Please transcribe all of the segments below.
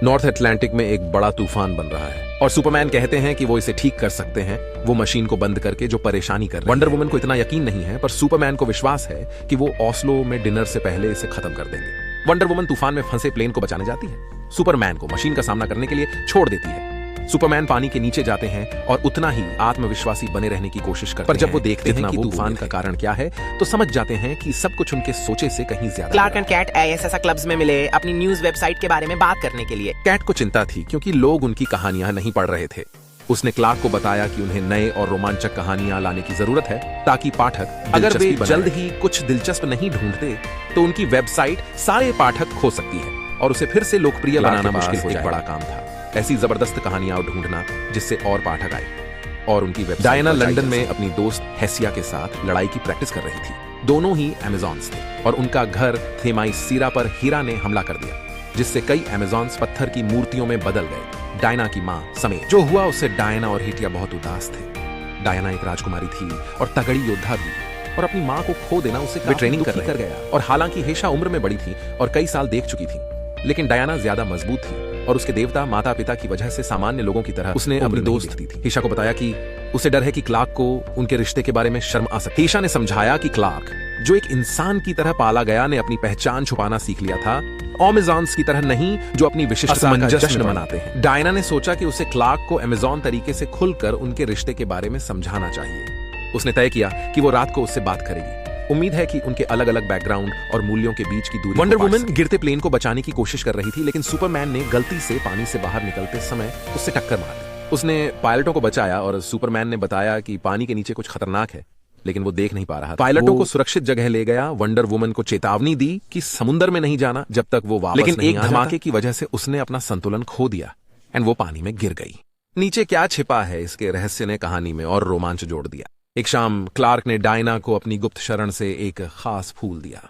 North Atlantic में एक बड़ा तूफान बन रहा है और सुपरमैन कहते हैं कि वो इसे ठीक कर सकते हैं, वो मशीन को बंद करके जो परेशानी कर रही है। वंडर वुमन को इतना यकीन नहीं है, पर सुपरमैन को विश्वास है कि वो ओस्लो में डिनर से पहले इसे खत्म कर देंगे। वंडर वुमन तूफान में फंसे प्लेन को बचाने जाती है, सुपरमैन को मशीन का सामना करने के लिए छोड़ देती है। सुपरमैन पानी के नीचे जाते हैं और उतना ही आत्मविश्वासी बने रहने की कोशिश करते हैं। पर जब वो देखते हैं कि तूफान का कारण क्या है, तो समझ जाते हैं कि सब कुछ उनके सोचे से कहीं ज्यादा। Clark and Kat ISS clubs में मिले अपनी न्यूज वेबसाइट के बारे में बात करने के लिए। कैट को चिंता थी क्योंकि लोग उनकी कहानियां नहीं पढ़ रहे थे। उसने क्लार्क को बताया कि उन्हें नए और रोमांचक कहानियां लाने की जरूरत है ताकि पाठक अगर वे जल्द ही कुछ दिलचस्प नहीं ढूंढते तो उनकी वेबसाइट सारे पाठक खो सकती है और उसे फिर से लोकप्रिय बनाना मुश्किल हो जाएगा। एक बड़ा काम था ऐसी जबरदस्त कहानियां ढूंढना जिससे और पाठक आए और उनकी वेबसाइट। डायना लंदन में अपनी दोस्त हेसिया के साथ लड़ाई की प्रैक्टिस कर रही थी। दोनों ही अमेज़ॉन्स थे और उनका घर थेमाइसीरा पर हीरा ने हमला कर दिया, जिससे कई अमेज़ॉन्स पत्थर की मूर्तियों में बदल गए, डायना की मां समेत। जो हुआ उससे डायना और हिटिया बहुत उदास थे। डायना एक राजकुमारी थी और तगड़ी योद्धा भी, और अपनी मां को खो देना उसे ट्रेनिंग कर गया। और हालांकि हेशा उम्र में बड़ी थी और कई साल देख चुकी थी, लेकिन डायना ज्यादा मजबूत थी और उसके देवता माता पिता की वजह से सामान्य लोगों की तरह उसने अपनी दोस्त दी थी। हेशा को बताया कि उसे डर है कि क्लार्क को उनके रिश्ते के बारे में शर्म आ सकती। हेशा ने समझाया कि क्लार्क, जो एक इंसान की तरह पाला गया, ने अपनी पहचान छुपाना सीख लिया था, अमेज़ॉन्स की तरह नहीं जो अपनी विशिष्टता का जश्न मनाते हैं। डायना ने सोचा कि उसे क्लार्क को अमेज़ॉन तरीके से खुलकर उनके रिश्ते के बारे में समझाना चाहिए। उसने तय किया कि वो रात को उससे बात करेगी। उम्मीद है कि उनके अलग अलग बैकग्राउंड और मूल्यों के बीच की दूरी। वंडर वुमन गिरते प्लेन को बचाने की कोशिश कर रही थी, लेकिन सुपरमैन ने गलती से पानी से बाहर निकलते समय उससे टक्कर मार दी। उसने पायलटों को बचाया और सुपरमैन ने बताया कि पानी के नीचे कुछ खतरनाक है, लेकिन वो देख नहीं पा रहा था। पायलटों को सुरक्षित जगह ले गया। वंडर वुमन को चेतावनी दी कि समुद्र में नहीं जाना जब तक वो वापस नहीं आ जाता। लेकिन एक धमाके की वजह से उसने अपना संतुलन खो दिया एंड वो पानी में गिर गई। नीचे क्या छिपा है, इसके रहस्य ने कहानी में और रोमांच जोड़ दिया। एक शाम क्लार्क ने डायना को अपनी गुप्त शरण से एक खास फूल दिया।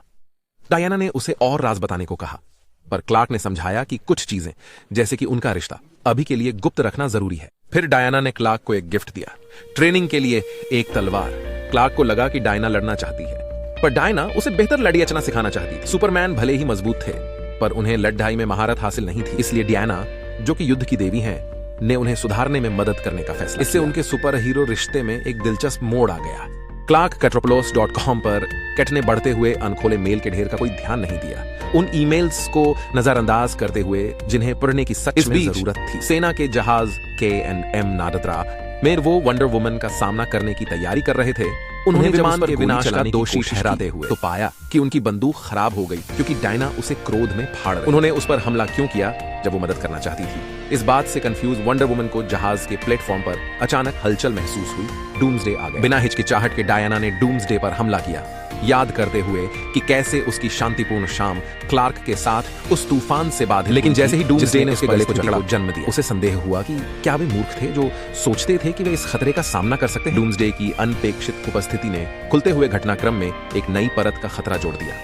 डायना ने उसे और राज बताने को कहा, पर क्लार्क ने समझाया कि कुछ चीजें, जैसे कि उनका रिश्ता, अभी के लिए गुप्त रखना जरूरी है। फिर डायना ने क्लार्क को एक गिफ्ट दिया, ट्रेनिंग के लिए एक तलवार। क्लार्क को लगा कि डायना लड़ना चाहती है, पर डायना उसे बेहतर लड़ियाचना सिखाना चाहती थी। सुपरमैन भले ही मजबूत थे, पर उन्हें लड़ाई में महारत हासिल नहीं थी, इसलिए डायना, जो कि युद्ध की देवी हैं, ने उन्हें सुधारने में मदद करने का फैसला। इससे उनके सुपर हीरो रिश्ते में एक दिलचस्प मोड़ आ गया। ClarkCatropoulos.com पर कैट ने बढ़ते हुए अनखोले मेल के ढेर का कोई ध्यान नहीं दिया, उन ईमेल्स को नजरअंदाज करते हुए जिन्हें पढ़ने की सच में जरूरत थी। सेना के जहाज KNM नादत्रा में वो वंडर वुमन का सामना करने की तैयारी कर रहे थे। उन्होंने विमान के विनाश का दोषी ठहराते हुए तो पाया कि उनकी बंदूक खराब हो गई क्योंकि डायना उसे क्रोध में फाड़ रही। उन्होंने उस पर हमला क्यों किया जब वो मदद करना चाहती थी? इस बात से कंफ्यूज वंडर वुमन को जहाज के प्लेटफॉर्म पर अचानक हलचल महसूस हुई। डूम्सडे आ गया। बिना हिचकिचाहट के डायना ने डूम्सडे पर हमला किया, याद करते हुए कि कैसे उसकी शांतिपूर्ण शाम क्लार्क के साथ उस तूफान से बाधित। लेकिन जैसे ही डूम्सडे ने उसके गले को जकड़ा, जन्म दिया, उसे संदेह हुआ कि क्या वे मूर्ख थे जो सोचते थे कि वे इस खतरे का सामना कर सकते हैं। डूम्सडे की अनपेक्षित उपस्थिति ने खुलते हुए घटनाक्रम में एक नई परत का खतरा जोड़ दिया।